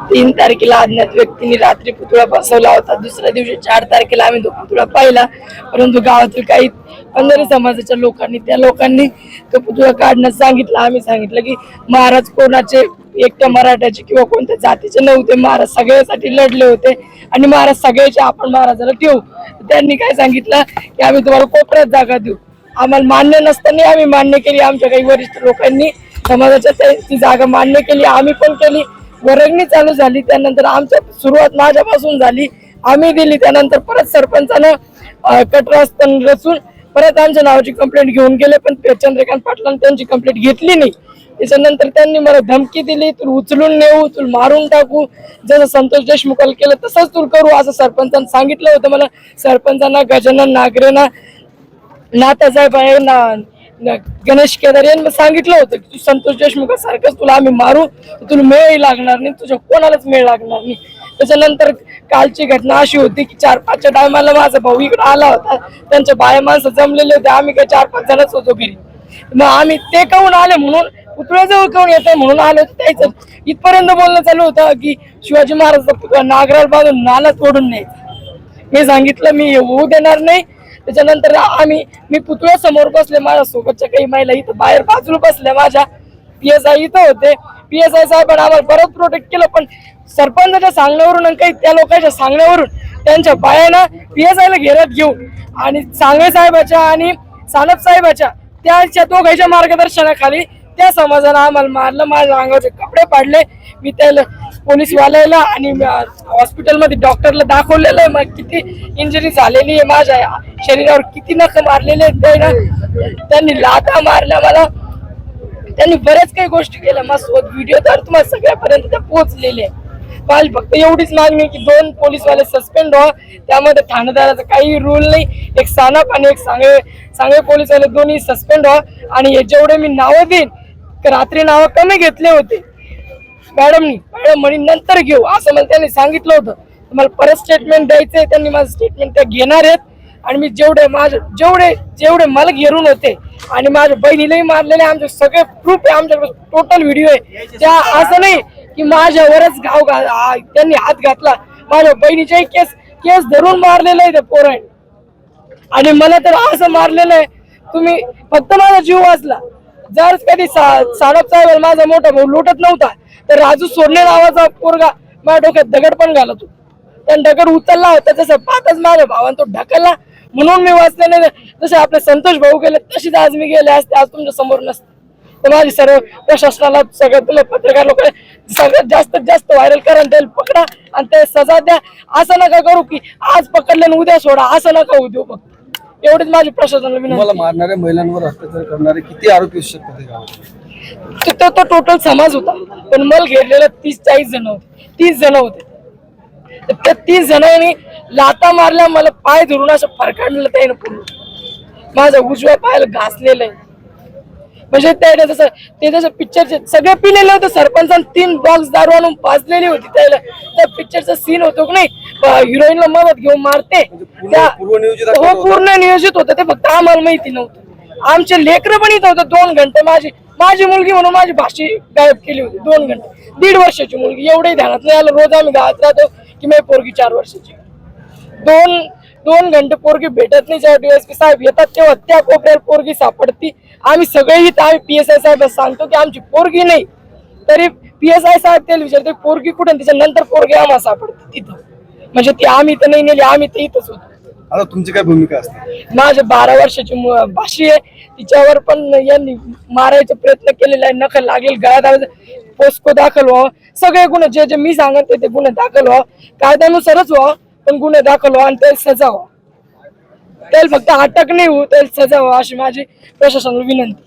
3 तारखेला अज्ञात व्यक्तीने रात्री पुतळा बसवला होता। दुसऱ्या दिवशी 4 तारखेला आम्ही तो पुतळा पाहिला, परंतु गावातील काही पंधरी समाजाच्या लोकांनी त्या लोकांनी तो पुतळा काढण्यास सांगितलं। आम्ही सांगितलं की महाराज कोणाचे एकट्या मराठ्याचे किंवा कोणत्या जातीचे नव्हते, महाराज सगळ्यासाठी लढले होते आणि महाराज सगळ्याचे आपण महाराजाला ठेवू। त्यांनी काय सांगितलं की आम्ही तुम्हाला कोपऱ्यात जागा देऊ। आम्हाला मान्य नसताना आम्ही मान्य केली, आमच्या काही वरिष्ठ लोकांनी समाजाच्या ती जागा मान्य केली, आम्ही पण केली। वर्गणी चालू झाली, त्यानंतर आमच्या सुरुवात माझ्यापासून झाली, आम्ही दिली। त्यानंतर परत सरपंचानं कटरस्तान रचून परत आमच्या नावाची कंप्लेंट घेऊन गेले, पण चंद्रकांत पाटलांनी त्यांची कंप्लेंट घेतली नाही। त्याच्यानंतर त्यांनी मला धमकी दिली, तुला उचलून नेऊ, तुला मारून टाकू, जसं संतोष देशमुखाला केलं तसंच तुला करू, असं सरपंचांनी सांगितलं होतं मला। सरपंचांना, गजानन नागरेंना, नातासाहेब आहे ना, गणेश केदार यांनी सांगितलं होतं की तू संतोष देशमुखासारखंच तुला आम्ही मारू, तुला मेळही लागणार नाही, तुझ्या कोणालाच मेळ लागणार नाही। त्याच्यानंतर कालची घटना अशी होती की 4-5च्या टायमाला माझा भाऊ इकडे आला होता, त्यांच्या बाया माणसं जमलेले होते, आम्ही काय 4-5 जणच होतो घरी। मग आम्ही ते कहून आले म्हणून पुतळ्याजवळ कहून येते म्हणून आलो होतो, त्याचं इथपर्यंत बोलणं चालू होतं की शिवाजी महाराजचा पुतळा नागराला बांधून नाला तोडून न्यायचा। मी सांगितलं मी होऊ देणार नाही। त्याच्यानंतर मी पुतळ्या समोर बसले, माझ्या सोबतच्या काही महिला इथं बाहेर बाजूला बसल्या, माझ्या PSI इथं होते। PSI साहेबांनी आम्हाला परत प्रोटेक्ट केलं, पण सरपंचाच्या सांगण्यावरून आणि काही त्या लोकांच्या सांगण्यावरून त्यांच्या बायांना PSIला घेरात घेऊन आणि सांगळे साहेबाच्या आणि सानप साहेबाच्या त्या दोघांच्या मार्गदर्शनाखाली त्या समाजानं आम्हाला मारलं, माझ्या अंगावरचे कपडे पाडले। मी त्याला पोलीसवाल्याला आणि हॉस्पिटलमध्ये डॉक्टरला दाखवलेलं आहे, मग किती इंजुरी झालेली आहे, माझ्या शरीरावर किती नख मारलेले आहेत, त्यांनी लाथा मारल्या मला, त्यांनी बऱ्याच काही गोष्टी केल्या माझ्यासोबत। व्हिडिओ तर तुम्हाला सगळ्यापर्यंत त्या पोहोचलेले आहे। माझी फक्त एवढीच मागणी की 2 पोलीसवाले सस्पेंड व्हा, त्यामध्ये ठाणेदाराचा काही रूल नाही। एक सानप आणि एक सांगळे पोलीसवाले दोन्ही सस्पेंड व्हा, आणि हे जेवढे मी नावं देईन, रात्री नावं कमी घेतले होते मॅडम म्हणे नंतर घेऊ असं मला त्यांनी सांगितलं होतं। मला परत स्टेटमेंट द्यायचंय, त्यांनी माझं स्टेटमेंट त्या घेणार आहेत, आणि मी जेवढे मला घेरून होते आणि माझ्या बहिणीलाही मारलेले आमचे सगळे प्रूफ आहे, आमच्याकडे टोटल व्हिडिओ आहे। त्या असं नाही की माझ्यावरच त्यांनी हात घातला, माझ्या बहिणीच्याही केस धरून मारलेलं आहे त्या पोराने, आणि मला तर असं मारलेलं आहे तुम्ही फक्त माझा जीव वाचला। जर कधी सानप साहेब माझा मोठा भाऊ लुटत नव्हता तर राजू सोडले नावाचा पोरगा माझ्या डोक्यात दगड पण घालत होता, त्याने दगड उचलला होता, तसं पाहतच माझ्या भावाने तो ढकलला म्हणून मी वाचले नाही। जसे आपले संतोष भाऊ गेले तशीच आज मी गेले असते, आज तुमच्या समोर नसते। तर माझी सर्व प्रशासनाला, सगळ्यात तुम्ही पत्रकार लोक सगळ्यात जास्त व्हायरल करा, त्याला पकडा आणि ते सजा द्या। असं नका करू की आज पकडले आणि उद्या सोडा, असं नका होऊ देऊ। फक्त एवढीच माझी प्रशासनाला विनंती। मला मारणाऱ्या महिलांवर अत्याचार करणारे किती आरोपी असू शकतात? तो टोटल समाज होता, पण मला घेरलेला 30-40 जण होते, 30 जण होते। त्या 30 जणांनी लाता मारल्या, मला पाय धरून असं फरकाडलेलं त्याने पूर्ण, माझा उजव्या पायाला घासलेलं आहे। म्हणजे ते जसं पिक्चरचे सगळे पिलेले होते, सरपंचाने 3 बॉक्स दारू आणून पाजलेली होती त्याला। त्या पिक्चरचा सीन होतो की नाही, हिरोईनला मदत घेऊन मारते, त्या पूर्ण नियोजित होतं, ते फक्त आम्हाला माहिती नव्हतं। आमचे लेकरं पण इथं होतं। 2 घंटे माझी मुलगी म्हणून माझी भाषी गायब केली होती, 2 घंटे, 1.5 वर्षाची मुलगी, एवढंही ध्यानात नाही आलं। रोज आम्ही गावात राहतो की मी पोरगी 4 वर्षाची, 2 घंटे पोरगी भेटत नाही। जेव्हा DSP साहेब येतात तेव्हा त्या कोपऱ्याला पोरगी सापडती। आम्ही सगळेही आम्ही PSI साहेब सांगतो की आमची पोरगी नाही, तरी PSI साहेब त्याला विचारते पोरगी कुठे, त्याच्यानंतर पोरगी आम्हाला सापडते तिथं, म्हणजे ती आम्ही तर नाही नेली, आम्ही तर इथंच होतो। आता तुमची काय भूमिका असते? माझ्या 12 वर्षाची भाषी आहे, तिच्यावर पण यांनी मारायचा प्रयत्न केलेला आहे, नखल लागेल, गळ्यात पोस्को दाखल व्हावं, सगळे गुन्हे जे मी सांगत ते गुन्हे दाखल व्हावं, कायद्यानुसारच व्हावं, पण गुन्हे दाखल व्हावं आणि त्याला सजा व्हावं, त्याला फक्त अटक नाही होऊ, त्याला सजा व्हावं अशी माझी प्रशासनाला विनंती।